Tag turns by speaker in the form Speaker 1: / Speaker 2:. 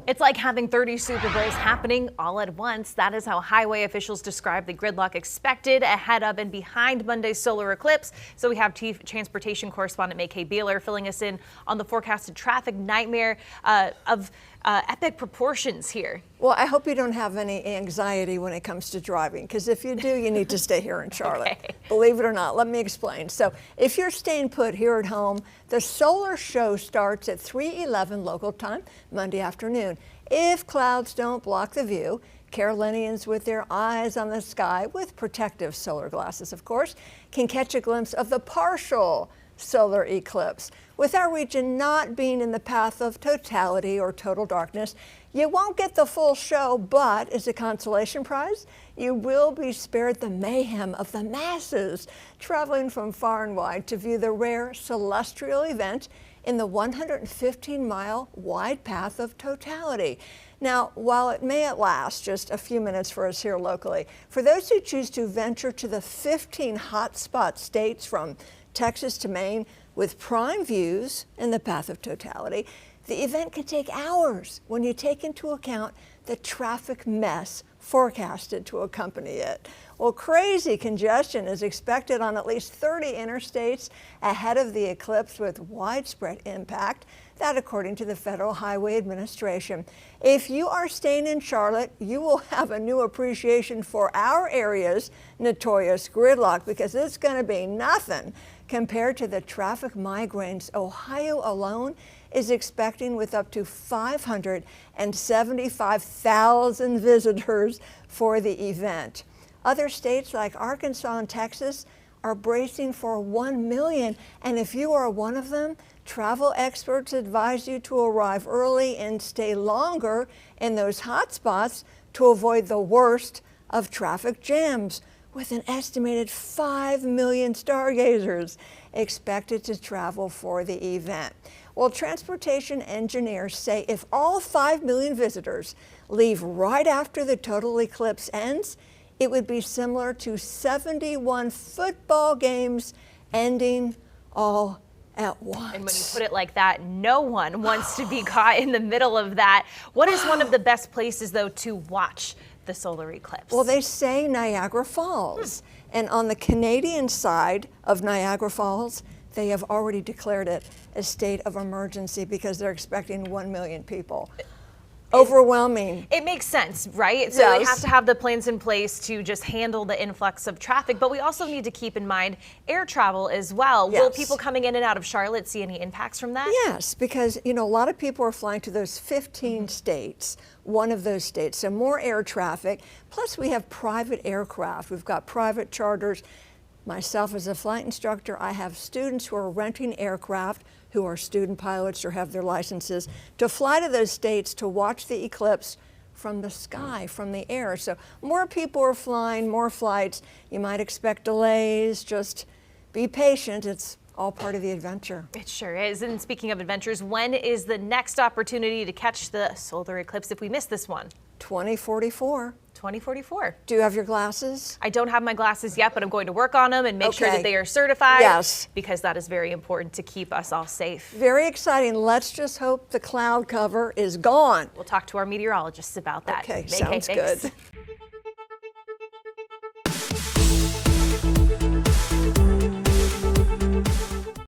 Speaker 1: It's like having 30 super brays happening all at once. That is how highway officials describe the gridlock expected ahead of and behind Monday's solar eclipse. So we have Chief Transportation Correspondent May Beeler filling us in on the forecasted traffic nightmare of epic proportions here.
Speaker 2: Well, I hope you don't have any anxiety when it comes to driving, because if you do, you need to stay here in Charlotte.
Speaker 1: Okay.
Speaker 2: Believe it or not, let me explain. So if you're staying put here at home, the solar show starts at 3:11 local time, Monday afternoon. If clouds don't block the view, Carolinians with their eyes on the sky, with protective solar glasses, of course, can catch a glimpse of the partial solar eclipse. With our region not being in the path of totality or total darkness, you won't get the full show, but as a consolation prize, you will be spared the mayhem of the masses traveling from far and wide to view the rare celestial event in the 115-mile wide path of totality. Now, while it may at last just a few minutes for us here locally, for those who choose to venture to the 15 hotspot states from Texas to Maine with prime views in the path of totality, the event can take hours when you take into account the traffic mess forecasted to accompany it. Well, crazy congestion is expected on at least 30 interstates ahead of the eclipse with widespread impact. That according to the Federal Highway Administration. If you are staying in Charlotte, you will have a new appreciation for our area's notorious gridlock, because it's going to be nothing compared to the traffic migraines Ohio alone is expecting, with up to 575,000 visitors for the event. Other states like Arkansas and Texas are bracing for 1 million, and if you are one of them, travel experts advise you to arrive early and stay longer in those hot spots to avoid the worst of traffic jams, with an estimated 5 million stargazers expected to travel for the event. Well, transportation engineers say if all 5 million visitors leave right after the total eclipse ends, it would be similar to 71 football games ending all at once.
Speaker 1: And when you put it like that, no one wants to be caught in the middle of that. What is one of the best places, though, to watch the solar eclipse?
Speaker 2: Well, they say Niagara Falls. And on the Canadian side of Niagara Falls, they have already declared it a state of emergency because they're expecting 1 million people. Overwhelming.
Speaker 1: It makes sense, right? So
Speaker 2: Yes.
Speaker 1: they have to have the plans in place to just handle the influx of traffic, but we also need to keep in mind air travel as well.
Speaker 2: Yes.
Speaker 1: Will people coming in and out of Charlotte see any impacts from that?
Speaker 2: Yes, because a lot of people are flying to those 15 states, one of those states, so more air traffic. Plus we have private aircraft. We've got private charters. Myself as a flight instructor, I have students who are renting aircraft, who are student pilots or have their licenses, to fly to those states to watch the eclipse from the sky, from the air. So more people are flying, more flights. You might expect delays. Just be patient. It's all part of the adventure.
Speaker 1: It sure is. And speaking of adventures, when is the next opportunity to catch the solar eclipse if we miss this one?
Speaker 2: 2044.
Speaker 1: 2044.
Speaker 2: Do you have your glasses?
Speaker 1: I don't have my glasses yet, but I'm going to work on them and make sure
Speaker 2: Okay.
Speaker 1: that they are certified.
Speaker 2: Yes.
Speaker 1: Because that is very important to keep us all safe.
Speaker 2: Very exciting. Let's just hope the cloud cover is gone.
Speaker 1: We'll talk to our meteorologists about that.
Speaker 2: Okay,
Speaker 1: May Kay,
Speaker 2: sounds
Speaker 1: thanks.
Speaker 2: good.